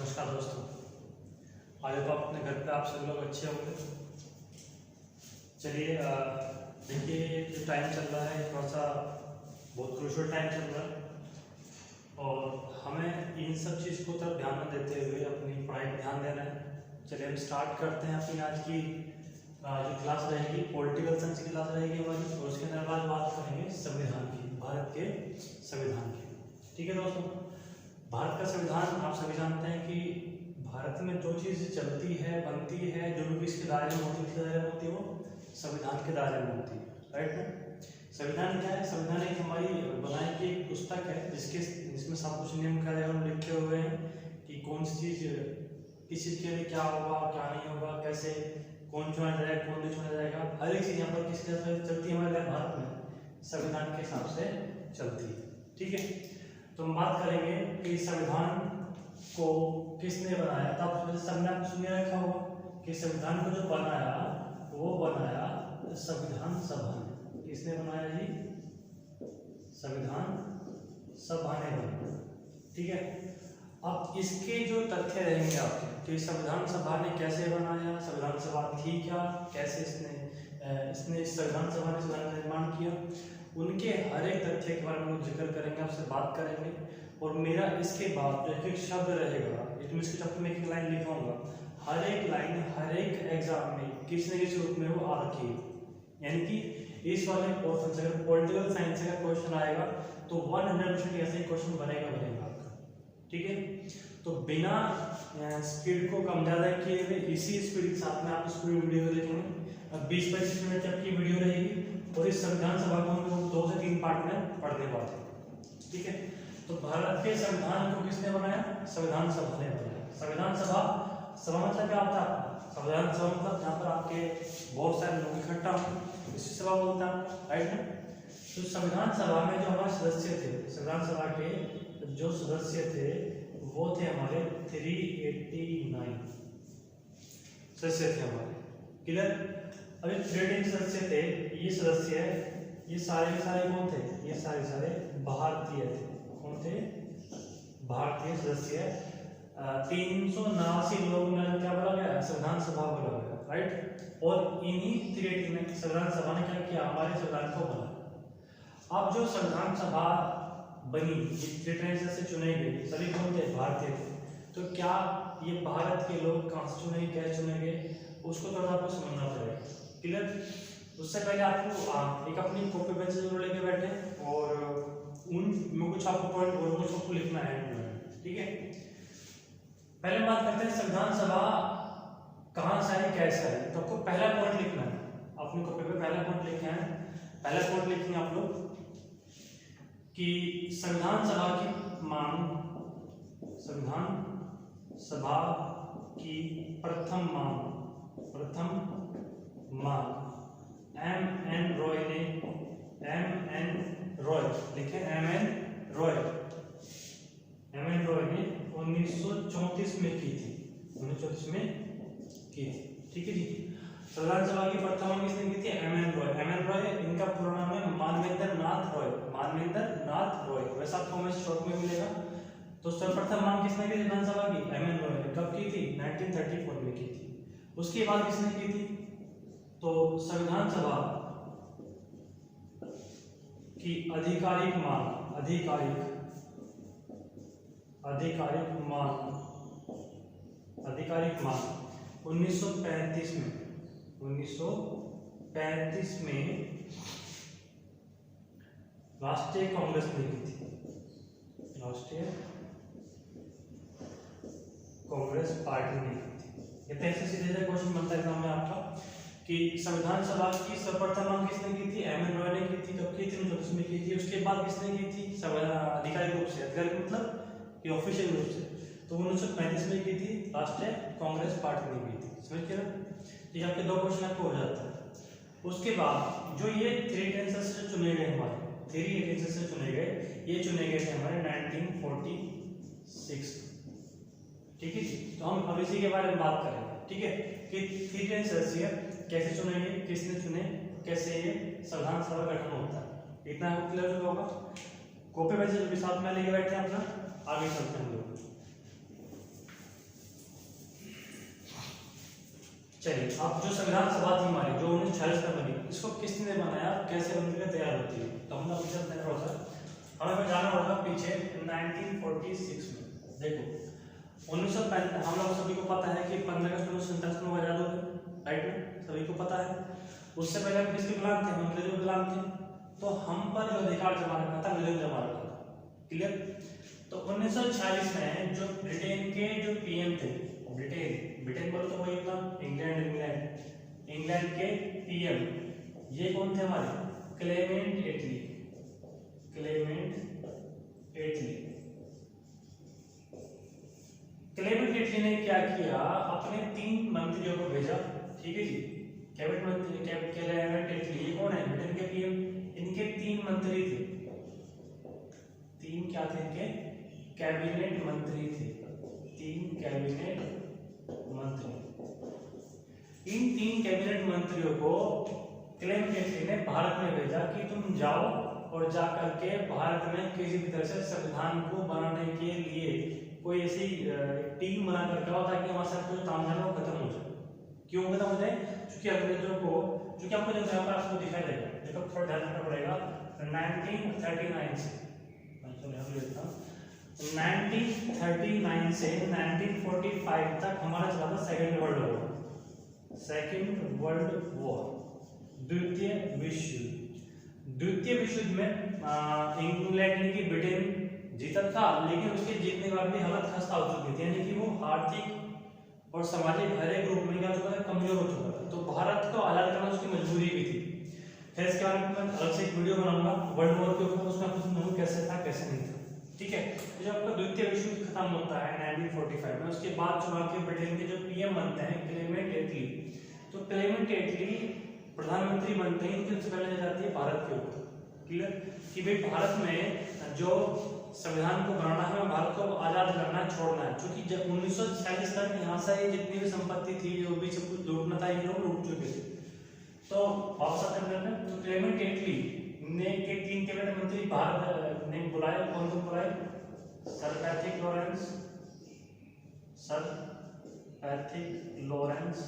नमस्कार दोस्तों। आज तो अपने घर पे आप सभी लोग अच्छे होंगे। चलिए देखिए, जो टाइम चल रहा है थोड़ा सा बहुत क्रूशियल टाइम चल रहा है और हमें इन सब चीज़ को तरफ ध्यान न देते हुए अपनी पढ़ाई पर ध्यान देना है। चलिए हम स्टार्ट करते हैं अपनी आज की जो क्लास रहेगी, पॉलिटिकल साइंस की क्लास रहेगी हमारी, और उसके अंदर बाद बात करेंगे संविधान की, भारत के संविधान की। ठीक है दोस्तों, भारत का संविधान आप सभी जानते हैं कि भारत में जो चीज़ चलती है, बनती है, जो भी इसके दायरे में होती है, किसके दायरे में होती है, वो संविधान के दायरे में होती है। राइट ना? संविधान क्या है? संविधान एक हमारी बनाई की एक पुस्तक है जिसमें सब कुछ नियम कायदे लिखे हुए हैं कि कौन सी चीज़ किस चीज़ के लिए क्या होगा, क्या नहीं होगा, कैसे कौन चुना जाएगा, कौन नहीं चुना जाएगा, हर एक चीज़ यहाँ पर किसके साथ चलती है हमारे भारत में, संविधान के हिसाब से चलती है। ठीक है, तो हम बात करेंगे कि संविधान को किसने बनाया। तो आप सबने आपको सुन रखा होगा कि संविधान को जो बनाया वो बनाया संविधान सभा ने। किसने बनाया जी? संविधान सभा ने बनाया। ठीक है, अब इसके जो तथ्य रहेंगे आपके कि संविधान सभा ने कैसे बनाया, संविधान सभा थी क्या, कैसे इसने संविधान सभा ने संविधान का निर्माण किया, उनके हर एक तथ्य के बारे में जिक्र करेंगे, आपसे बात करेंगे। और मेरा इसके बाद जो एक शब्द रहेगा, इसके चैप्टर में एक लाइन लिखाऊंगा, हर एक लाइन हर एक एग्जाम में किसी न किसी रूप में वो आ रखी है। यानी कि इस वाले पोर्शन से अगर पॉलिटिकल साइंस का क्वेश्चन आएगा तो 100% ऐसे ही क्वेश्चन बनेगा आपका। ठीक है, तो बिना स्पीड को कम ज़्यादा किए हुए इसी स्पीड के साथ में आप इस पूरी वीडियो देखेंगे। अब 20-25 मिनट तक की वीडियो रहेगी और इस संविधान सभा को हम लोग 2 से 3 पार्ट में पढ़ने वाले हैं। ठीक है, तो भारत के संविधान को किसने बनाया? संविधान सभा ने बनाया। संविधान सभा मतलब क्या होता है? संविधान सभा मतलब जहाँ पर आपके बहुत सारे लोग इकट्ठा हों, इसी सभा बोलते हैं, राइट ना? तो संविधान सभा में जो हमारे सदस्य थे, संविधान सभा के जो सदस्य थे वो थे हमारे 389 सदस्य थे हमारे। क्लियर? अभी 389 सदस्य थे, ये सदस्य ये सारे के सारे कौन थे? ये सारे भारतीय थे। कौन थे? भारतीय सदस्य। 379 लोगों ने क्या बोला गया? संविधान सभा बोला गया, राइट? और इन्हीं 389 संविधान सभा ने क्या किया? हमारे संविधान को बना। अब जो संविधान सभा बनी, 389 से चुने गए, सभी कौन थे? भारतीय थे। तो क्या ये भारत के लोग कहाँ से चुने, कैसे चुने गए, उसको थोड़ा आपको समझना पड़ेगा। क्लियर? उससे पहले आपको एक अपनी कॉपी पेन से जरूर लेके बैठे और उनमें कुछ आपको पॉइंट और कुछ आपको लिखना है। ठीक है, पहले बात करते हैं संविधान सभा कहाँ से आई, कैसे आई। तो आपको पहला पॉइंट लिखना है, अपनी कॉपी पे पहला पॉइंट लिखना है। पहला पॉइंट लिखेंगे आप लोग कि संविधान सभा की मांग, संविधान सभा की प्रथम मांग M.N. रॉय ने, M.N. रॉय लिखे, M.N. रॉय ने 1934 में की थी, 1934 में की थी। ठीक है जी, संविधान सभा की प्रथम मांग किसने की थी? M.N. रॉय। M.N. रॉय, इनका पूरा नाम है मानवेंद्र नाथ रॉय। वैसे आपको हमें शॉर्ट में मिलेगा। तो सर्वप्रथम मांग किसने की थी विधान सभा की? M.N. रॉय ने। कब की थी? 1934 में की थी। उसके बाद किसने की थी? तो संविधान सभा की आधिकारिक मांग 1935 में राष्ट्रीय कांग्रेस ने की थी। राष्ट्रीय कांग्रेस पार्टी ने की थी। ये ऐसे सीधे क्वेश्चन बनता है एग्जाम में आपका कि संविधान सभा की सर्वप्रथम मांग किसने की थी? M.N. रॉय ने की थी। कब की थी? 1934 में की थी। उसके बाद किसने की थी? आधिकारिक रूप से, आधिकारिक मतलब कि ऑफिशियल रूप से, तो 1935 में की थी, राष्ट्रीय कांग्रेस पार्टी ने की थी। समझ गए? ये आपके 2 क्वेश्चन आपको हो जाता है। उसके बाद जो ये 389 से चुने गए, हमारे 389 से चुने गए, ये चुने गए थे हमारे 1946। ठीक है, तो हम अब इसी के बारे में बात करेंगे। ठीक है, कि 389 सदस्य कैसे चुने गए, किसने चुने, कैसे ये संविधान सभा का गठन होता है, इतना आपको क्लियर होगा। कॉपी पेंसिल भी साथ में लेके बैठे हैं अपना, आगे चलते हैं हम लोग। चलिए, अब जो संविधान सभा थी हमारी जो 1946 में बनी, इसको किसने बनाया, कैसे बनकर तैयार होती है, तो हम लोग हमें जाना होगा पीछे 1946 में। देखो 1965 हम लोग सभी को पता है कि 15 अगस्त 1947 में आजाद हो गए, राइट में सभी को पता है। उससे पहले हम किसके गुलाम थे, हम अंग्रेजों के गुलाम थे, तो हम पर जो अधिकार जमा रखा था अंग्रेजों ने जमा रखा था, क्लियर। तो 1946 में जो ब्रिटेन के जो पीएम थे, ब्रिटेन बोलो तो वही होता इंग्लैंड के पीएम, ये कौन थे हमारे, क्लेमेंट एटली। क्लेमेंट एटली ने क्या किया, अपने 3 मंत्रियों को भेजा, ठीक है जी। कैबिनेट मंत्री क्लेमेंट एटली, ये कौन है, ब्रिटेन के पीएम, इनके 3 मंत्री थे, 3 क्या थे इनके, कैबिनेट मंत्री थे, 3 कैबिनेट मंत्री। इन 3 कैबिनेट मंत्रियों को क्लेमेंट एटली ने भारत में भेजा कि तुम जाओ और जा करके भारत में किसी भी तरह से संविधान को बनाने के लिए कोई ऐसी टीम बना करके आओ ताकि हमारे साथ जो तामझाम है वो खत्म हो जाए। क्यों खत्म हो जाए, क्योंकि अंग्रेजों को, क्योंकि आपको जो यहाँ पर आपको दिखाई देगा, देखो थोड़ा ध्यान रखना पड़ेगा, 1939 से 1939 से 1945 तक हमारा चला था सेकेंड वर्ल्ड वॉर, द्वितीय विश्व युद्ध में इंग्लैंड की ब्रिटेन जीता था, लेकिन उसके जीतने के बाद भी हालत खस्ता हो चुकी थी, यानी कि वो आर्थिक और सामाजिक हर एक रूप में क्या हो चुका था, कमजोर हो चुका था। तो भारत को आजाद करना उसकी मजबूरी भी थी। फिर इसके बारे में मैं अलग से एक वीडियो बनाऊंगा वर्ल्ड वॉर के ऊपर, उसमें आपको समझाऊंगा कैसे था कैसे नहीं था, ठीक है। तो जब आपका द्वितीय विश्व युद्ध खत्म होता है 1945 में, उसके बाद चुनाव के ब्रिटेन के जो पीएम बनते हैं क्लेमेंट एटली, तो क्लेमेंट एटली प्रधानमंत्री बनते हैं, इनकी सबसे पहले जाती है भारत के ऊपर, क्लियर, कि भाई भारत में जो संविधान को बनाना है, भारत को आजाद करना है, छोड़ना है, क्योंकि जब 1946 तक यहाँ से जितनी भी संपत्ति थी, जो भी सब कुछ लूटना था, ये लोग लूट चुके थे। तो वापस आते हैं, तो क्लेमेंट एटली ने के 3 कैबिनेट मंत्री भारत ने बुलाए, कौन कौन बुलाए, सर पैथिक लॉरेंस,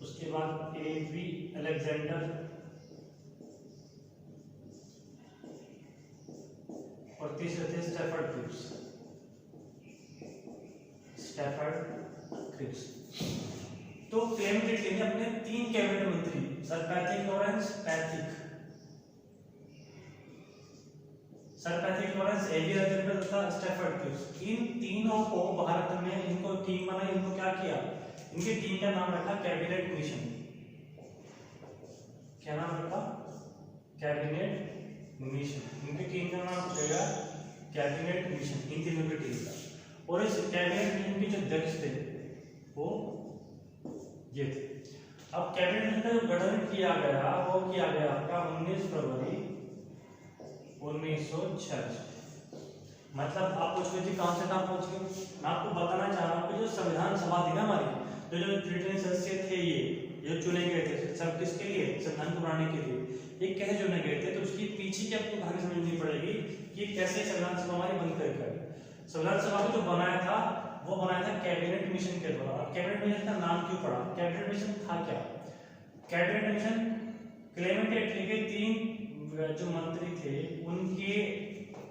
उसके बाद एवी अलेक्जेंडर और तीसरे थे स्टैफर्ड क्रिप्स। तो क्लेमेंट एटली ने अपने 3 कैबिनेट मंत्री सर पैथिक लॉरेंस, एवी अलेक्जेंडर तथा स्टैफर्ड क्रिप्स, इन तीनों को भारत में इनको टीम बनाई, इनको क्या किया, इनकी टीम का नाम रखा कैबिनेट मिशन। क्या नाम रखा, कैबिनेट मिशन। इनकी टीम का नाम रहेगा कैबिनेट मिशन, इन तीनों की टीम का। और इस कैबिनेट मिशन के जो अध्यक्ष थे वो ये थे। अब कैबिनेट मिशन का जो गठन किया गया वो किया गया आपका 19 फरवरी 1946। मतलब आप पूछ लीजिए कहां से कहां पहुंच गए। मैं आपको बताना चाह रहा हूं कि जो संविधान सभा थी ना हमारी, जो ब्रिटेन सदस्य थे, ये चुने गए थे सब किसके लिए, संविधान को बनाने के लिए, ये कैसे चुने गए थे, तो उसकी पीछे की आपको कहानी समझनी पड़ेगी कि कैसे संविधान सभा हमारी बन कर संविधान सभा को जो बनाया था वो बनाया था कैबिनेट मिशन के द्वारा। कैबिनेट मिशन का नाम क्यों पड़ा, कैबिनेट मिशन था क्या, कैबिनेट मिशन क्लेमेंट एटली के 3 जो मंत्री थे उनके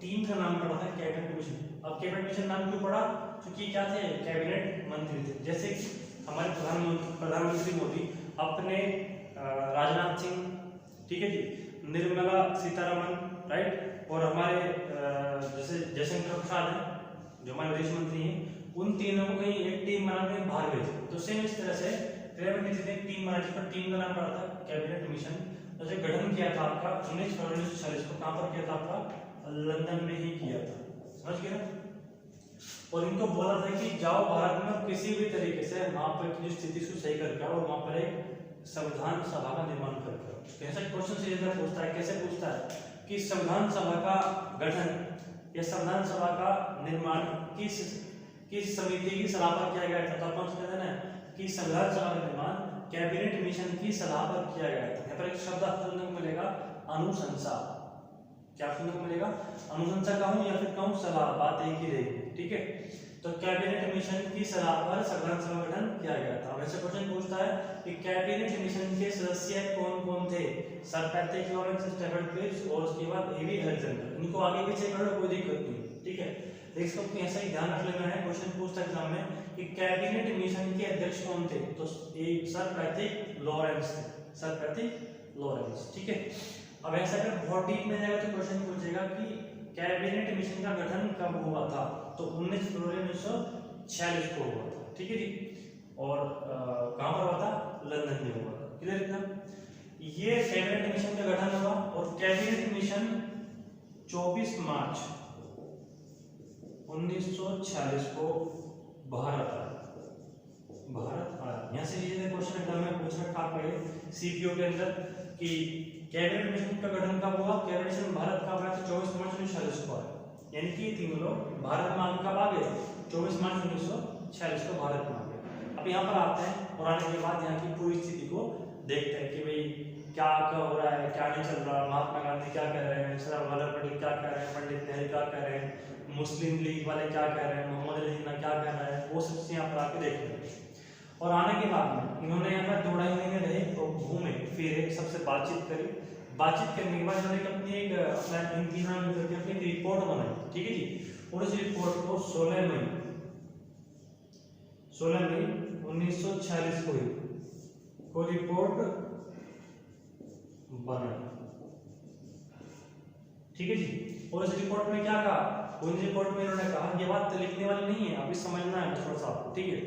टीम का नाम पड़ा था कैबिनेट मिशन। अब कैबिनेट मिशन नाम क्यों पड़ा, क्योंकि क्या थे, कैबिनेट मंत्री थे। जैसे हमारे प्रधानमंत्री मोदी अपने राजनाथ सिंह, ठीक है जी, निर्मला सीतारमन, राइट, और हमारे जैसे जयशंकर प्रसाद हैं जो हमारे विदेश मंत्री हैं, उन तीनों को कहीं एक टीम बनाने बाहर भेजे। तो सेम इस तरह से क्लेमेंट एटली ने टीम बनाई, जिसपर टीम का नाम पड़ा था कैबिनेट मिशन। तो जो गठन किया था आपका 19 फरवरी 1946 को, कहां पर किया था आपका, लंदन में ही किया था, समझ गए। और इनको बोला था कि जाओ भारत में किसी भी तरीके से वहां पर की स्थिति को सही करके आओ और वहां पर एक संविधान सभा का निर्माण करके आओ। कैसे क्वेश्चन सीधा पूछता है, कैसे पूछता है कि संविधान सभा का गठन या संविधान सभा का निर्माण किस समिति की सलाह पर किया गया था। तो आपको समझना है कि संविधान सभा का निर्माण कैबिनेट मिशन की सलाह पर किया गया था। यहाँ पर एक शब्द आपको सुनने को मिलेगा, अनुशंसा। क्या सुनने को मिलेगा, अनुशंसा कहूं या फिर कहूं सलाह, बात एक ही रहेगी। ठीक है। तो कैबिनेट मिशन की सलाह पर संविधान सभा का गठन किया गया था। वैसे क्वेश्चन पूछता है कि कैबिनेट मिशन के सदस्य कौन कौन थे? Sir Patrick Lawrence, Stephen Cripps और उसके बाद एवी अलेक्जेंडर। इनको आगे पीछे कर लो, कोई दिक्कत नहीं, ठीक है। इसको ऐसा ही ध्यान रख लेना है, क्वेश्चन पूछता है एग्जाम में कि कैबिनेट मिशन के अध्यक्ष कौन थे? तो सर पैट्रिक लॉरेंस थे, सर पैट्रिक लॉरेंस, ठीक है। अब ऐसा अगर बहुत डीप में जाएगा तो क्वेश्चन पूछेगा कि कैबिनेट मिशन का गठन कब हुआ था? तो 19 फरवरी 1946 को हुआ था, ठीक है जी। और कहां पर हुआ था? लंदन में हुआ था, क्लियर इतना। ये कैबिनेट मिशन का गठन हुआ और कैबिनेट मिशन 24 मार्च 1946 को भारत आया। यहाँ से ये क्वेश्चन एग्जाम में पूछ रखा आपके सीपीओ के अंदर कि कैबिनेट मिशन का गठन कब हुआ? कैबिनेट मिशन भारत का आया तो 24 मार्च 1946 को आया, यानी कि तीन लोग भारत में आगे कब आ गए? 24 मार्च 1946 को भारत में आ गए। अब यहाँ पर आते हैं और आने के बाद यहाँ की पूरी स्थिति को देखते हैं कि भाई क्या हो रहा है, क्या नहीं चल रहा, महात्मा गांधी क्या कह रहे हैं, सरदार वल्लभ पटेल क्या कह रहे हैं, पंडित नेहरू क्या कह रहे हैं, मुस्लिम लीग वाले क्या कह रहे हैं, मोहम्मद अली जिन्ना क्या कह रहा है, वो सब चीजें यहाँ पर आके देख लेंगे। और आने के बाद में इन्होंने यहाँ पर 2 महीने रहे और घूमे फिरे, सबसे बातचीत करी। बातचीत करने के बाद इन्होंने अपनी एक इन 3 नाम करके अपनी एक रिपोर्ट बनाई, ठीक है जी। और इस रिपोर्ट को 16 मई 1946 को रिपोर्ट बनाई, ठीक है जी। और इस रिपोर्ट में क्या कहा? उन रिपोर्ट में इन्होंने कहा, ये बात लिखने वाली नहीं है, अभी समझना है थोड़ा सा आपको, ठीक है।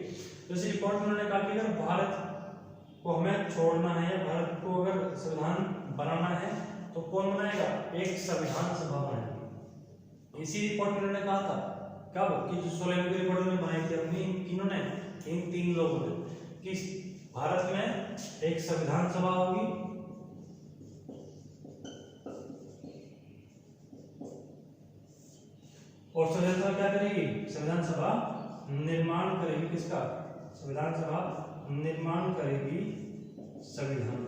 तो इस रिपोर्ट में उन्होंने कहा कि अगर भारत को हमें छोड़ना है, भारत को अगर संविधान बनाना है तो कौन बनाएगा? एक संविधान सभा बनाएगी। इसी रिपोर्ट में उन्होंने कहा था कब कि जो 16 की रिपोर्ट में बनाई थी अपनी किन्होंने, इन 3 लोगों ने, कि भारत में एक संविधान सभा होगी और संविधान सभा क्या करेगी? संविधान सभा निर्माण करेगी। किसका? संविधान सभा निर्माण करेगी संविधान।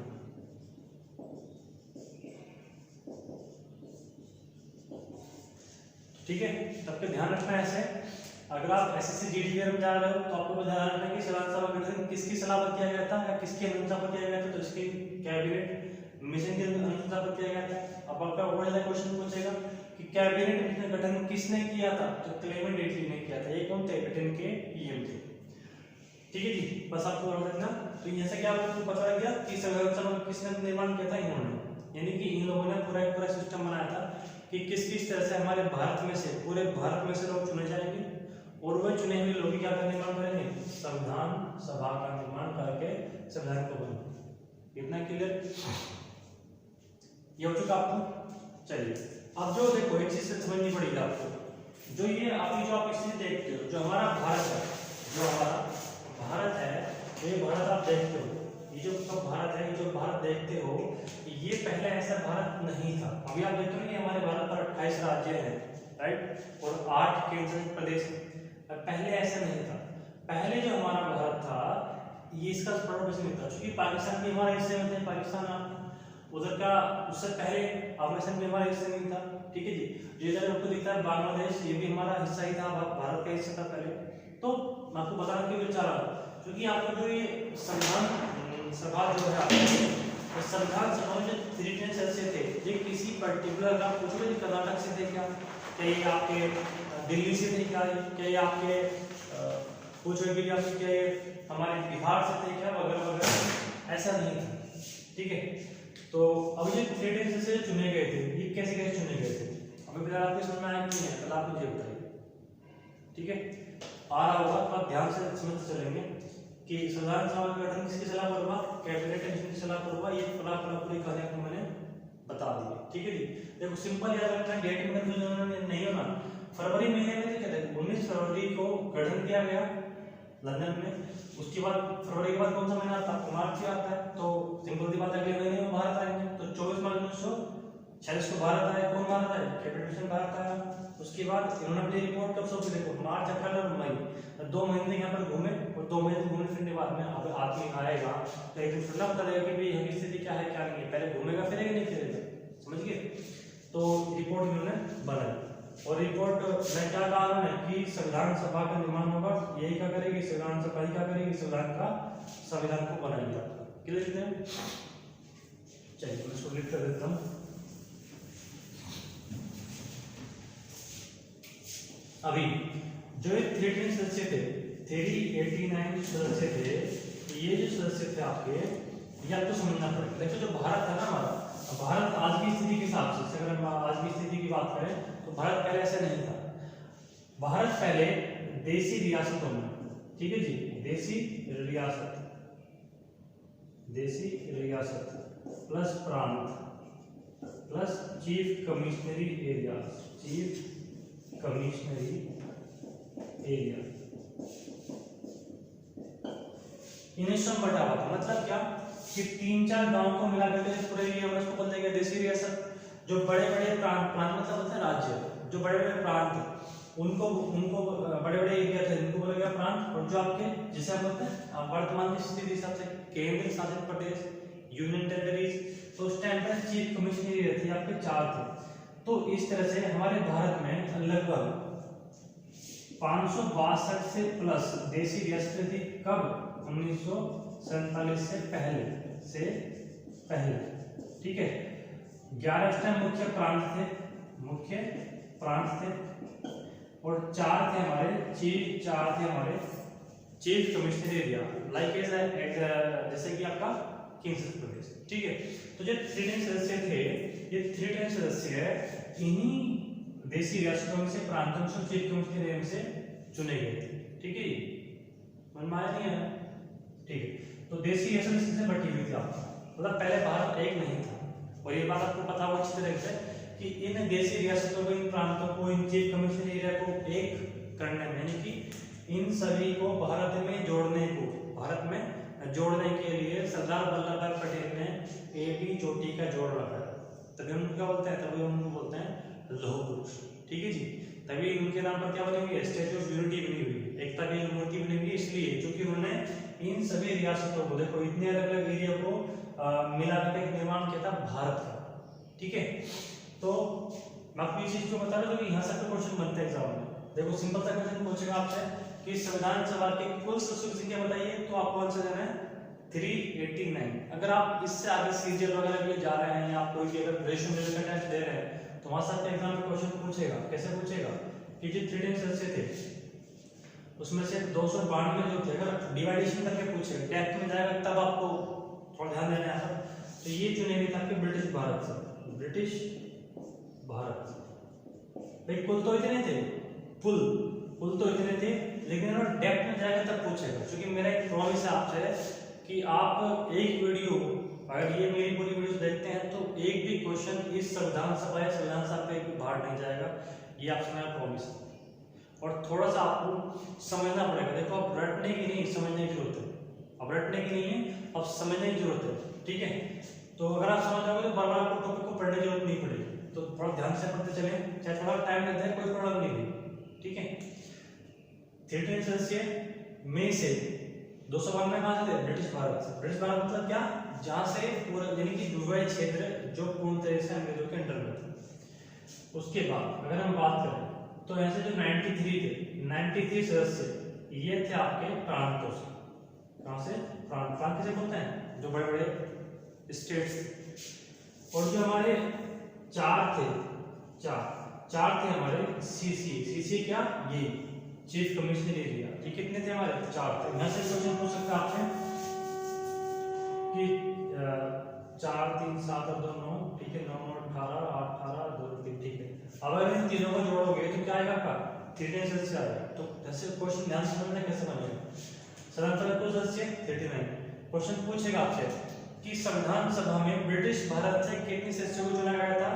ठीक है, तब पे ध्यान रखना है। ऐसे अगर आप एसएससी जीडी में जा रहे हो तो आपको ध्यान रखना है कि संविधान सभा का गठन किसकी सलाह पर किया गया था या किसकी अनुशंसा पर किया गया था? तो इसके कैबिनेट मिशन की अनुशंसा पर किया गया था। अब आपका और ज्यादा क्वेश्चन पूछेगा कि कैबिनेट मिशन का गठन किसने किया था? तो क्लेमेंट एटली ने किया था। ये कौन थे? ब्रिटेन के पीएम थे, ठीक है जी। बस आपको और देखना, तो यहाँ से क्या आपको पता लग गया कि संविधान सभा किसने निर्माण किया था? इन्होंने, यानी कि इन लोगों ने पूरा सिस्टम बनाया था कि किस किस तरह से हमारे भारत में से, पूरे भारत में से लोग चुने जाएंगे और वह चुने हुए लोग क्या का निर्माण करेंगे? संविधान सभा का निर्माण करके संविधान को बनाएंगे। इतना क्लियर ये हो चुका आपको। चलिए अब जो देखो एक चीज से समझनी पड़ेगी आपको, जो ये अभी जो आप स्थिति देखते हो, जो हमारा भारत है, जो हमारा भारत है, ये भारत आप देखते हो, ये जो भारत है, ये जो भारत देखते हो, ये पहले ऐसा भारत नहीं था। अभी आप देखते हो कि हमारे भारत पर 28 राज्य हैं, राइट, और 8 केंद्र शासित प्रदेश हैं। पहले ऐसा नहीं था। पहले जो हमारा भारत था ये इसका प्रोडक्शन नहीं था, क्योंकि पाकिस्तान भी हमारे हिस्से में थे, पाकिस्तान उधर का उससे पहले अफगानिस्तान भी हमारा हिस्सा नहीं था, ठीक है जी। ये आपको दिखता है बांग्लादेश, ये भी हमारा हिस्सा ही था, भारत का हिस्सा था पहले। तो मैं आपको बताना क्यों चाह रहा हूँ, क्योंकि आपको जो ये संविधान सभा जो है आपको, संविधान सभा में जो 3 सदस्य थे, ये किसी पर्टिकुलर का पूछो कर्नाटक से थे क्या, ये आपके दिल्ली से थे क्या, ये आपके पूछो कि आपके हमारे बिहार से थे क्या, वगैरह वगैरह, ऐसा नहीं था, ठीक है। तो अब ये 3 से चुने गए थे, ये कैसे कैसे चुने गए थे, अभी फिलहाल आपको समझ में आया कि नहीं, कल आप मुझे बताइए, ठीक है। आ रहा होगा तो आप ध्यान से समझते चलेंगे कि संविधान सभा का गठन किसकी सलाह पर हुआ? कैबिनेट मिशन की सलाह पर हुआ। ये पूरी कहानी आपको मैंने बता दी, ठीक है जी। देखो सिंपल याद रखना, डेट में कंफ्यूजन नहीं होना। फरवरी महीने में क्या था, 19 फरवरी को गठन किया गया लंदन में। उसके बाद फरवरी के बाद कौन सा महीना आता है? मार्च आता है। तो सिंपल सी बात है, अगले महीने में भारत आएंगे। तो 24 मार्च 1946 को भारत आया। कौन भारत आया? कैबिनेट मिशन भारत आया। उसके बाद इन्होंने अपनी रिपोर्ट कब सौंपी? देखो मार्च, अप्रैल और मई, 2 महीने यहाँ पर घूमे और 2 महीने घूमने फिरने के बाद में अब आदमी आएगा तो एक दिन थोड़ा पता लगेगा कि भाई यहाँ की स्थिति क्या है क्या नहीं है। पहले घूमेगा फिरेगा नहीं फिरेगा, समझ गए। तो रिपोर्ट इन्होंने बनाई, और रिपोर्ट में क्या कहा है कि संविधान सभा का निर्माण होगा, यही क्या करेगी संविधान सभा, ही क्या करेगी संविधान को बनाएगा। क्लियर है? चलिए मैं इसको लिख कर देता हूँ। अभी जो ये 310 सदस्य थे, 389 सदस्य थे, ये जो सदस्य थे आपके, ये आपको समझना पड़ेगा। देखो जो भारत है ना हमारा, भारत आज की स्थिति के हिसाब से, अगर हम आज की स्थिति की बात करें तो भारत पहले ऐसा नहीं था। भारत पहले देसी रियासतों में, ठीक है जी, देसी रियासत प्लस प्रांत प्लस चीफ कमिश्नरी एरिया इन्हें सब बटा हुआ था। मतलब क्या कि 3-4 गांव को मिला करके पूरे एरिया में उसको बोलते हैं देसी रियासत। जो बड़े बड़े प्रांत मतलब होता है राज्य, जो बड़े बड़े प्रांत उनको बड़े बड़े एरिया थे उनको बोला गया प्रांत। और जो आपके जिसे हम बोलते हैं वर्तमान की स्थिति हिसाब से केंद्र शासित प्रदेश, यूनियन टेरिटरीज, तो उस टाइम पर चीफ कमिश्नरी रहती है आपके 4 थे। तो इस तरह से हमारे भारत में लगभग 562 से प्लस देसी रियासतें थी। कब? 1947 से पहले, ठीक है। 11 इस टाइम मुख्य प्रांत थे और 4 थे हमारे चीफ कमिश्नरी एरिया, लाइक जैसे कि आपका किंग्स प्रदेश, ठीक है। तो जो 310 सदस्य थे, ये 310 सदस्य इन्हीं देसी रियासतों में से, प्रांतों से, चीफ कमिश्नरी एरिया में से चुने गए थे, ठीक है। मन में आया नहीं है? ठीक है। तो देसी रियासत इससे बटी हुई थी आपका, मतलब पहले भारत एक नहीं था। और ये बात आपको पता होगा अच्छी तरह से कि इन देसी रियासतों को, इन प्रांतों को, इन चीफ कमिश्नरी एरिया को एक करने में, यानी कि इन सभी को भारत में जोड़ने के लिए सरदार वल्लभ भाई पटेल ने AB चोटी का जोड़ रखा है। तभी हम क्या बोलते हैं, तभी हम बोलते हैं लौह पुरुष, ठीक है जी। तभी उनके नाम पर क्या बनी हुई है, स्टैच्यू ऑफ यूनिटी बनी हुई है, एकता की मूर्ति बनी हुई है, इसलिए क्योंकि उन्होंने इन सभी रियासतों को, देखो इतने अलग अलग एरिया को मिलाकर एक निर्माण किया था भारत का, ठीक है। तो मैं आपको इस चीज को बता रहा हूँ कि यहाँ से क्वेश्चन बनते हैं एग्जाम में। देखो सिंपल सा क्वेश्चन पूछेगा आपसे कि संविधान सभा के कुल सदस्यों की संख्या बताइए, तो आपको आंसर देना है 389। अगर आप इससे आगे सीजीएल वगैरह के लिए जा रहे हैं या कोई भी अगर ग्रेजुएशन लेवल का टेस्ट दे रहे हैं, तो वहां से एग्जाम में क्वेश्चन पूछेगा। कैसे पूछेगा कि जो 310 सदस्य थे उसमें से 292 जो थे, अगर डिवाइडेशन करके पूछेगा, टैक्स में जाएगा तब आपको थोड़ा ध्यान देना है। तो ये चुने गए थे आपके ब्रिटिश भारत भाई। कुल तो इतने थे, कुल तो इतने थे, लेकिन अगर डेप्थ में जाएगा तब पूछेगा। क्योंकि मेरा एक प्रॉमिस है आपसे कि आप एक वीडियो, अगर ये मेरी पूरी वीडियो देखते हैं तो एक भी क्वेश्चन इस संविधान सभा पे बाहर नहीं जाएगा, ये आपसे मेरा प्रॉमिस है। और थोड़ा सा आपको समझना पड़ेगा। देखो अब रटने की नहीं, समझने की जरूरत है। अब रटने की नहीं है, अब समझने की जरूरत है, ठीक है। तो अगर आप समझ जाओगे तो बार बार आपको टॉपिक को पढ़ने की जरूरत नहीं पड़ेगी। तो थोड़ा ध्यान से पढ़ते चले, चाहे थोड़ा टाइम लगता है, कोई प्रॉब्लम नहीं है, ठीक है। 310 सदस्य में से 292 कहां से थे? ब्रिटिश भारत से। ब्रिटिश भारत मतलब क्या? जहां से पूरा, यानी कि दुबई क्षेत्र जो पूर्ण तरह से अंग्रेजों के अंडर में था। उसके बाद अगर हम बात करें तो ऐसे जो 93 थे, 93 सदस्य ये थे आपके प्रांतों से। कहां से? प्रांत किसे बोलते हैं? जो बड़े बड़े स्टेट्स। और जो हमारे 4 थे हमारे सीसी क्या? ये चीफ कमिश्नर एरिया। ये कितने थे हमारे? 4 थे। यहाँ से क्वेश्चन पूछ सकता है आपसे कि 4 3 7 और 2 9, ठीक है। 9 9 18 8 18 2 3, ठीक है। अब अगर इन तीनों को जोड़ोगे तो क्या आएगा आपका? 310 सदस्य आएगा। तो जैसे क्वेश्चन ध्यान से समझना कैसे बनेगा। संविधान कुल सदस्य 39। क्वेश्चन पूछेगा आपसे कि संविधान सभा में ब्रिटिश भारत से कितने सदस्यों को चुना गया था?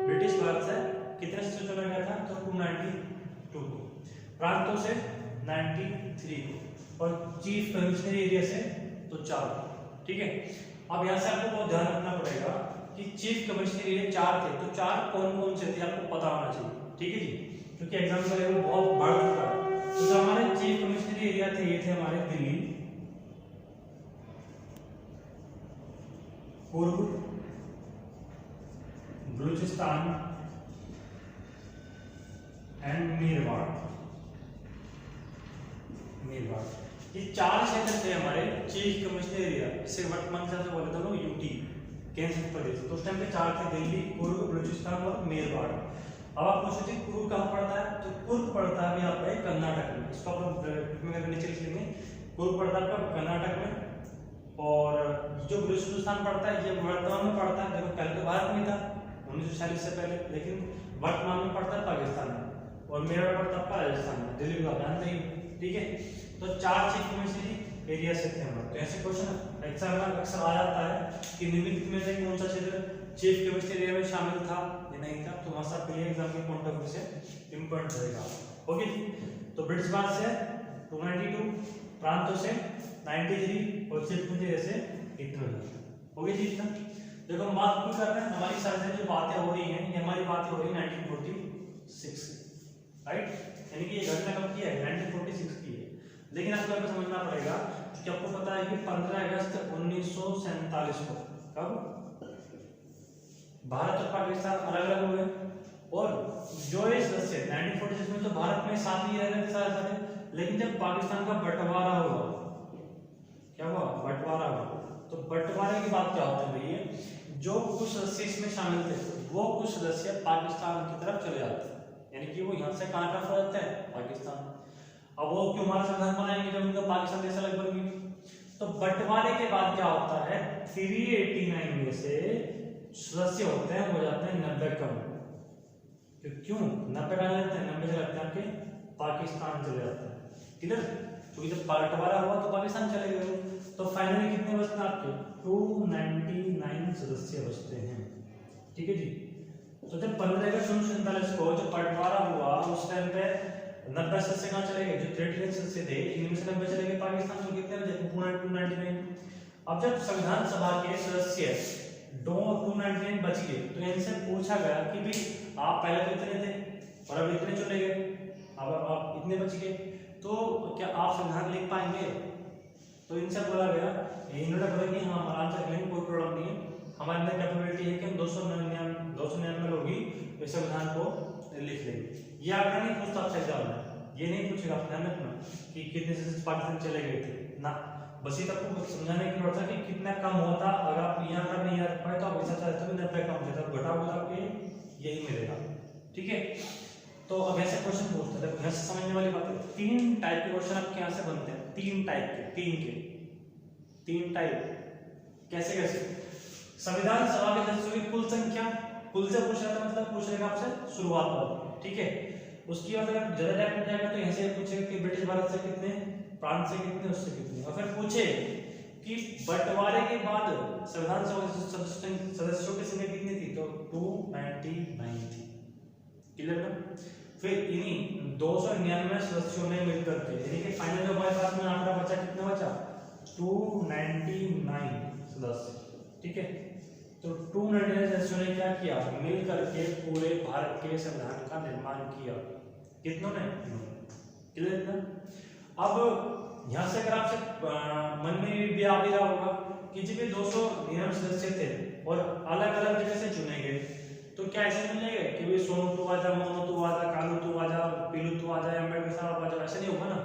ब्रिटिश भारत से कितने सदस्य चुना गया था? तो 292 को। प्रांतों से 93 को। और चीफ कमिश्नरी एरिया से तो 4, ठीक है। अब यहाँ से आपको बहुत ध्यान रखना पड़ेगा कि चीफ कमिश्नरी एरिया 4 थे, तो 4 कौन कौन से थे आपको पता होना चाहिए, ठीक है जी। क्योंकि एग्जाम का लेवल बहुत बढ़ चुका है। तो जो हमारे चीफ कमिश्नरी एरिया थे, ये थे हमारे दिल्ली, पूर्व, बलूचिस्तान, एंड मेरवाड़। मेरवाड़ ये 4 क्षेत्र थे हमारे चीफ कमिश्नर एरिया, जिसे वर्तमान से बोले थे लोग यूटी, केंद्र प्रदेश। तो उस टाइम पे 4 थे, दिल्ली, कुर्ग, बलूचिस्तान और मेरवाड़। अब आप पूछ रहे थे कुर्ग कहाँ पड़ता है, तो कुर्ग पड़ता है अभी आपका कर्नाटक में। इसको अपन नीचे लिख लेंगे, कुर्ग पड़ता है आपका कर्नाटक में। और जो बलूचिस्तान पड़ता है ये वर्तमान में पड़ता है, देखो पहले तो भारत में था 1946 से पहले, लेकिन वर्तमान में पड़ता है पाकिस्तान में। और मेरवाड़ पड़ता है आपका राजस्थान में, दिल्ली का ध्यान नहीं, ठीक है। तो 4 चीफ कमिश्नरी एरिया से थे हमारे। तो ऐसे क्वेश्चन एग्जाम में अक्सर आ जाता है कि निम्नलिखित में से कौन सा क्षेत्र चीफ कमिश्नरी एरिया में शामिल था या नहीं था। तो वहां से एग्जाम के पॉइंट ऑफ व्यू से इंपॉर्टेंट रहेगा। ओके, तो ब्रिटिश बात से 292, प्रांतों से 93 और चीफ कमिश्नरी से इतना। ओके जी, इतना। देखो हम बात क्यों कर रहे हैं, हमारी सारी जो बातें हो रही हैं ये हमारी बातें हो रही है 1946, राइट। यानी कि ये घटना कब की है, 1946 की है। लेकिन आपको यहाँ पे समझना पड़ेगा कि आपको पता है कि 15 अगस्त 1947 को कब भारत और पाकिस्तान अलग अलग हुए। और जो ये सदस्य 1946 में तो भारत में साथ ही रह रहे थे सारे, लेकिन जब पाकिस्तान का बंटवारा हुआ, क्या हुआ, बंटवारा हुआ। तो बंटवारे की बात क्या होती है भैया, जो कुछ सदस्य इसमें शामिल थे वो कुछ सदस्य पाकिस्तान की तरफ चले जाते हैं, यानी कि वो यहाँ से कहाँ तरफ हो जाते हैं, पाकिस्तान। अब वो क्यों हमारा संविधान बनाएंगे जब उनका पाकिस्तान देश अलग बन गया। तो बंटवारे के बाद क्या होता है, 389 में से सदस्य होते हैं हो जाते हैं 90 कम। क्यों 90 कहाँ जाते हैं, 90 चले जाते हैं आपके पाकिस्तान चले जाते हैं, क्लियर। क्योंकि जब बंटवारा हुआ तो पाकिस्तान चले गए। तो फाइनली कितने बचते हैं आपके, 299 सदस्य बचते हैं, ठीक है जी। तो जब 15 अगस्त 1947 को जब बंटवारा हुआ उस टाइम पे 90 सदस्य कहाँ चले गए, जो 38 सदस्य थे इनमें से 90 चले गए पाकिस्तान। तो कितने बचे, 299। अब जब संविधान सभा के सदस्य 299 बच गए तो इनसे पूछा गया कि भाई आप पहले तो इतने थे और अब इतने चले गए, अब आप इतने बच गए, तो क्या आप संविधान लिख पाएंगे। तो इनसे बोला गया, इन्होंने बोला कि हम आंसर लेंगे, कोई प्रॉब्लम नहीं है, हमारे अंदर कैपेबिलिटी है कि हम 299 लोग ही इस संविधान को लिख लेंगे। ये आपका नहीं पूछता आपसे एग्जाम में, ये नहीं पूछेगा, आप ध्यान रखना कि कितने से पाकिस्तान चले गए थे ना, बस ये आपको समझाने की जरूरत है कि कितना कम होता। अगर आप यहाँ का नहीं याद पाए तो आप ऐसा चाहते हो 90 कम होता है, घटा हुआ आपके यही मिलेगा, ठीक है। तो अब ऐसे क्वेश्चन पूछते हैं, यहाँ से समझने वाली बात है। 3 टाइप के क्वेश्चन आपके यहाँ से बनते हैं, 3 टाइप के, 3 टाइप। कैसे कैसे, संविधान सभा के सदस्यों की कुल संख्या, कुल से पूछ रहा था, मतलब पूछ लेगा आपसे शुरुआत वाला, ठीक है। उसकी बाद अगर ज्यादा टाइम मिल जाएगा तो यहाँ से पूछेगा कि ब्रिटिश भारत से कितने, प्रांत से कितने, उससे कितने। और फिर पूछे कि बंटवारे के बाद संविधान सभा सदस्यों की संख्या कितनी थी, तो 299 थी, क्लियर ना। फिर इन्हीं 299 सदस्यों ने मिलकर के, यानी कि फाइनल जो हमारे पास में आंकड़ा बचा, कितना बचा, 299 सदस्य, ठीक है। तो 299 सदस्यों ने क्या किया, मिलकर के पूरे भारत के संविधान का निर्माण किया। कितनों ने, क्लियर ना। अब यहाँ से अगर आपसे मन में भी आ भी रहा होगा कि जब ये 299 सदस्य थे और अलग अलग जगह से चुने गए, तो क्या ऐसे नहीं मिलेगा कि भाई सोनू तू आजा, मोनू तू आजा, कालू तू आजा, पीलू तू आजा, अम्बेडकर साहब आजा, ऐसे नहीं होगा ना।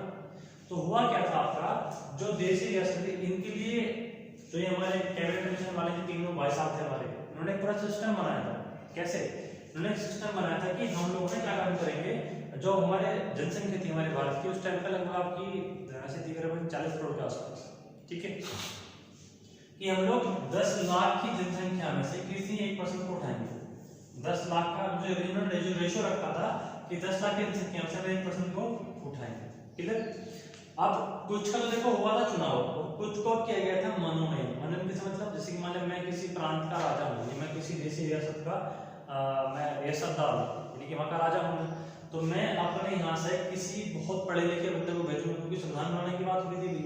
तो हुआ क्या था आपका, जो देशी रियासत थी इनके लिए, तो ये हमारे कैबिनेट मिशन वाले जो तीनों भाई साहब थे हमारे, उन्होंने पूरा सिस्टम बनाया था। कैसे, उन्होंने सिस्टम बनाया था कि हम लोग क्या काम करेंगे, जो हमारे जनसंख्या थी हमारे भारत की उस टाइम पे लगभग आपकी 40 करोड़ के आसपास, ठीक है, कि हम लोग 10 लाख की जनसंख्या में से किसी 1% को उठाएंगे। 10 लाख का जो रेशियो रखा था कि 10 लाख की जनसंख्या में से 1% को उठाएंगे, क्लियर। अब कुछ का तो देखो हुआ था चुनाव, कुछ को किया गया था मनोनयन। मनोनयन किसका मतलब, जैसे कि मान लो मैं किसी प्रांत का राजा हूँ, मैं किसी देशी रियासत का मैं रियासतदार हूँ, यानी कि वहाँ का राजा हूँ, तो मैं अपने यहाँ से किसी बहुत पढ़े लिखे बंदे को भेजूंगा, क्योंकि संविधान बनाने की बात हुई थी,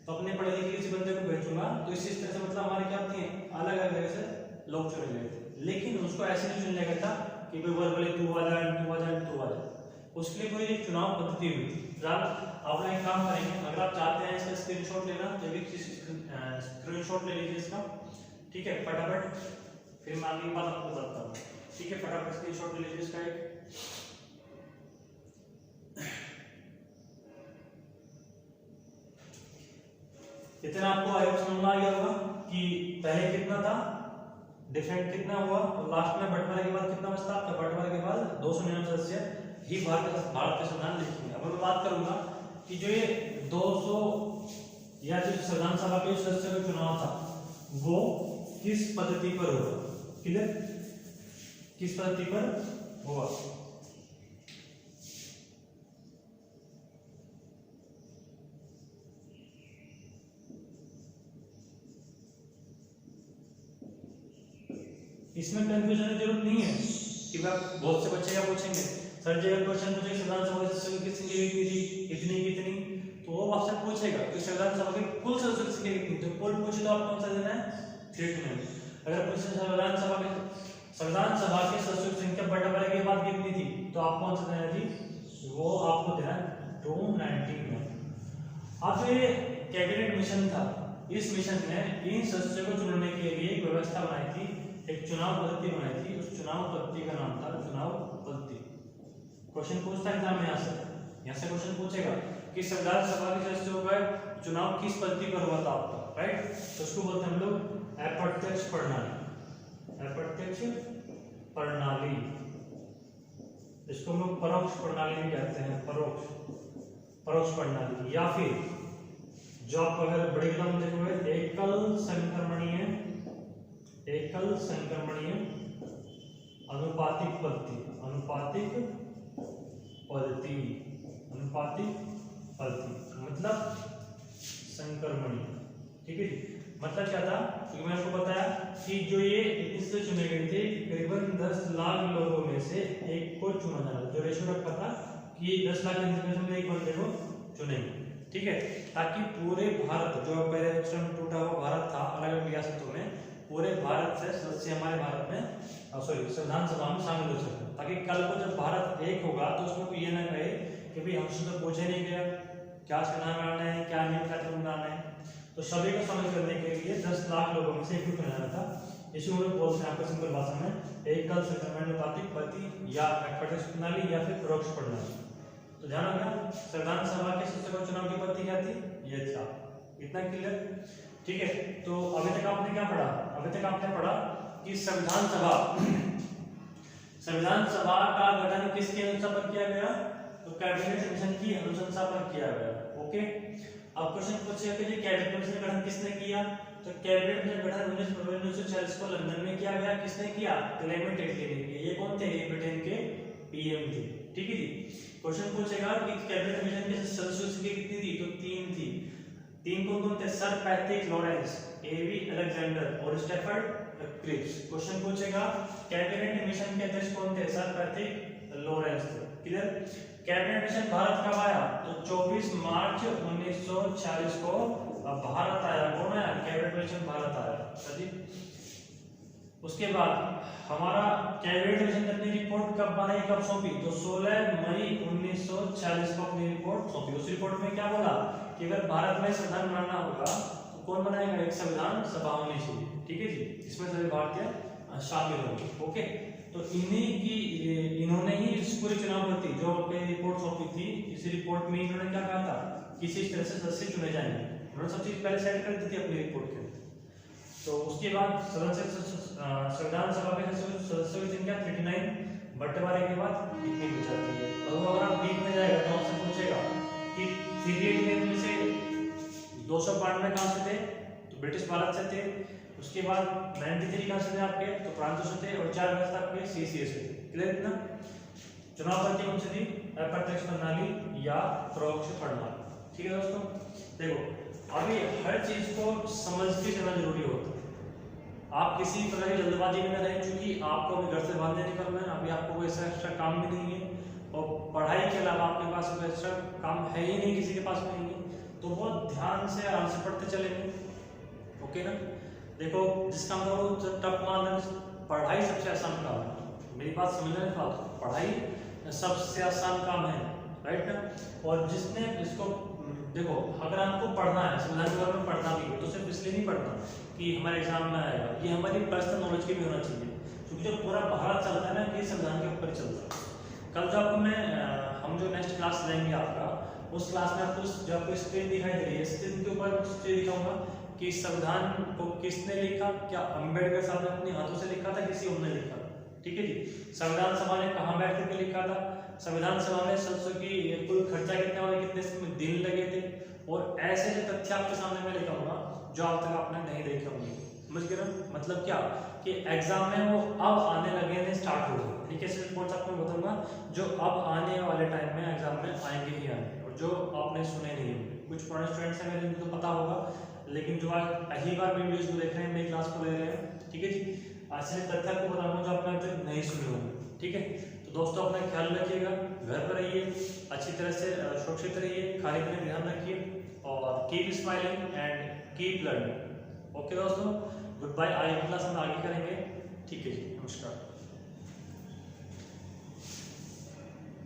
तो अपने पढ़े लिखे किसी बंदे को भेजूंगा। तो इसी तरह से मतलब हमारे क्या होती है, अलग अलग जगह से लोग चुने गए थे, लेकिन उसको ऐसे नहीं चुना गया था कि कोई बोले तू आ जा, तू आ जा, तू आ जा। उसके लिए कोई एक चुनाव पद्धति हुई थी। आप एक काम करेंगे, अगर आप चाहते हैं इसका स्क्रीनशॉट लेना, जब स्क्रीनशॉट ले लीजिए इसका, ठीक है, फटाफट, फिर मैं आगे बात आपको बताता हूँ, ठीक है। फटाफट स्क्रीनशॉट ले लीजिए इसका एक। इतना आपको आई होप समझ में आ गया होगा कि पहले कितना था, डिफरेंट कितना हुआ, और लास्ट में बंटवारे के बाद कितना बचता है। बंटवारे के बाद 299 सदस्य ही भारत के संविधान लिखेंगे। अब मैं बात करूंगा कि जो ये 200 या जो संविधान सभा के सदस्य का चुनाव था वो किस पद्धति पर होगा, क्लियर, किस पद्धति पर होगा। इसमें कंफ्यूजन की जरूरत नहीं है कि बहुत से बच्चे क्या पूछेंगे, सर जी अगर क्वेश्चन पूछे संविधान सभा के सदस्यों की संख्या कितनी थी, कितनी, तो वो आपसे पूछेगा कि संविधान सभा के कुल सदस्यों की संख्या कितनी, तो कुल पूछे तो आपको आंसर देना है 329। अगर पूछे संविधान सभा के सदस्यों की संख्या बंटवारे के बाद कितनी थी, तो आपको आंसर देना थी, वो आपको देना 299। अब ये कैबिनेट मिशन था, इस मिशन ने इन सदस्यों को चुनने के लिए एक व्यवस्था बनाई थी, एक चुनाव पद्धति बनाई थी। उस चुनाव पद्धति का नाम था चुनाव पद्धति। क्वेश्चन पूछता है एग्जाम में यहाँ से क्वेश्चन पूछेगा कि संविधान सभा के सदस्यों का चुनाव किस पद्धति पर हुआ था आपका, राइट। तो उसको बोलते हैं हम लोग अप्रत्यक्ष प्रणाली, अप्रत्यक्ष प्रणाली। इसको हम लोग परोक्ष प्रणाली भी कहते हैं, परोक्ष प्रणाली, या फिर जो आप अगर बड़ी किताब में देखोगे एकल संक्रमणीय अनुपातिक पद्धति, मतलब संक्रमणीय, ठीक है जी। मतलब क्या था, क्योंकि मैंने आपको बताया कि जो ये इससे चुने गए थे करीबन 10 लाख लोगों में से एक को चुना जाना, जो रेशो रखा था कि 10 लाख में एक बंदे को चुनेंगे, ठीक है, ताकि पूरे भारत, जो पहले टूटा हुआ भारत था अलग अलग रियासतों में, पूरे भारत से सदस्य हमारे भारत में संविधान सभा में शामिल हो सके, ताकि कल को जब भारत एक होगा तो उसमें कोई ये ना कहे कि भाई हमसे तो पूछे नहीं गया क्या संविधान बनाना है, क्या नियम कानून बनाना है। तो सभी को शामिल करने के लिए 10 लाख लोगों में से एक को चुना था। इसी को लोग बोलते हैं आपको सिंपल भाषा में एकल संक्रमणीय पद्धति या अप्रत्यक्ष प्रणाली या फिर परोक्ष प्रणाली। तो ध्यान रखना, संविधान सभा के सदस्यों को चुनाव की पद्धति क्या थी, ये था। इतना क्लियर, ठीक है। तो अभी तक आपने क्या पढ़ा, अभी तक आपने पढ़ा कि संविधान सभा का गठन किसके अनुसार पर किया गया, तो कैबिनेट मिशन की अनुशंसा पर किया गया, ओके। अब क्वेश्चन पूछेगा कि कैबिनेट मिशन का गठन किसने किया, तो कैबिनेट मिशन का गठन 19 फरवरी 1946 को लंदन में किया गया। किसने किया, क्लेमेंट एटली ने किया। ये कौन थे, ब्रिटेन के पीएम थे, ठीक है जी। क्वेश्चन पूछेगा कि कैबिनेट मिशन के सदस्यों की कितनी थी, तो 3 थी। 3 कौन थे, सर पैट्रिक लॉरेंस, एवी अलेक्जेंडर और स्टेफर्ड क्रिप्स। क्वेश्चन पूछेगा कैबिनेट मिशन के अध्यक्ष कौन थे, सर पैट्रिक लॉरेंस थे, क्लियर। कैबिनेट मिशन भारत कब आया, तो 24 मार्च 1946 को भारत आया। कौन आया, कैबिनेट मिशन भारत आया। उसके बाद हमारा कैबिनेट मिशन ने अपनी रिपोर्ट कब बनाई, कब सौंपी, तो 16 मई 1946 को अपनी रिपोर्ट सौंपी। उस रिपोर्ट में क्या बोला कि अगर भारत में संविधान बनाना होगा तो कौन बनाएगा, एक संविधान सभा होनी चाहिए, ठीक है जी। इसमें सभी भारतीय शामिल होंगे, ओके। तो इन्होंने ही इस पूरी चुनाव पद्धति जो रिपोर्ट सौंपी थी, इस रिपोर्ट में इन्होंने क्या कहा था, किसी तरह से सदस्य चुने जाएंगे। उन्होंने सब चीज पहले सेट कर दी थी अपनी रिपोर्ट के। तो उसके बाद संविधान सभा के सदस्यों की संख्या 39, बंटवारे के बाद इतनी हो जाती है। तो अगर आप बीच में जाएगा तो आपसे पूछेगा कि 38 में से 292 कहां से थे, तो ब्रिटिश भारत से थे। उसके बाद 93 कहां से थे आपके, तो प्रांतों से थे। और 4 व्यवस्था आपके सीसीए से थे, क्लियर इतना। चुनाव पद्धति कौन सी थी, अप्रत्यक्ष प्रणाली या परोक्ष प्रणाली, ठीक है दोस्तों। देखो अभी हर चीज को समझ के चलना जरूरी होता है। आप किसी प्रकार की जल्दबाजी में न रहें, क्योंकि आपको अभी घर से बाहर नहीं निकलना है, अभी आपको कोई ऐसा एक्स्ट्रा काम भी नहीं है, और पढ़ाई के अलावा आपके पास कोई एक्स्ट्रा काम है ही नहीं, किसी के पास में नहीं है, तो बहुत ध्यान से आराम से पढ़ते चलेंगे, ओके ना। देखो जिस काम को टफ मानना, पढ़ाई सबसे आसान काम है, मेरी बात समझने की बात, पढ़ाई सबसे आसान काम है, राइट ना। और जिसने इसको देखो, अगर आपको पढ़ना है, संविधान के बारे में पढ़ना भी है, तो सिर्फ इसलिए नहीं पढ़ना कि हमारे एग्जाम में आएगा, ये हमारी पर्सनल नॉलेज की भी होना चाहिए, क्योंकि जो पूरा भारत चलता है ना, ये संविधान के ऊपर चलता है। कल जो आपको मैं हम जो नेक्स्ट क्लास लेंगे आपका, उस क्लास में आपको जो आपको स्क्रीन दिखाई दे रही है, स्क्रीन के ऊपर कुछ चीज दिखाऊंगा कि संविधान को किसने लिखा, क्या अम्बेडकर साहब ने अपने हाथों से लिखा था, किसी और ने लिखा था। ठीक है जी। संविधान सभा ने कहाँ बैठ करके लिखा था, संविधान सभा में सदस्यों की कुल खर्चा कितना हुआ, कितने इसमें दिन लगे थे, और ऐसे जो तथ्य आपके सामने मैं लिखाऊंगा जो अब तक आपने नहीं देखे होंगे। समझ गए ना? मतलब क्या कि एग्जाम में वो अब आने लगे, स्टार्ट हो गए। ठीक है, ऐसे रिपोर्ट्स आपको बताऊंगा जो अब आने वाले टाइम में एग्जाम में आएंगे ही आएंगे, और जो आपने सुने नहीं होंगे। कुछ पुराने स्टूडेंट्स हैं मेरे, उनको तो पता होगा, लेकिन जो आज पहली बार वीडियोस को देख रहे हैं, मेरी क्लास को ले रहे हैं, ठीक है जी, ऐसे तथ्य आपको बताऊंगा जो आपने अब तक नहीं सुने होंगे। ठीक है, तो दोस्तों अपना ख्याल रखिएगा, घर पर रहिए, अच्छी तरह से सुरक्षित रहिए, खाने पीने ध्यान रखिए, और keep smiling and keep learning. Okay दोस्तों, गुड बाय। आगे क्लास हम आगे करेंगे। ठीक है जी, नमस्कार।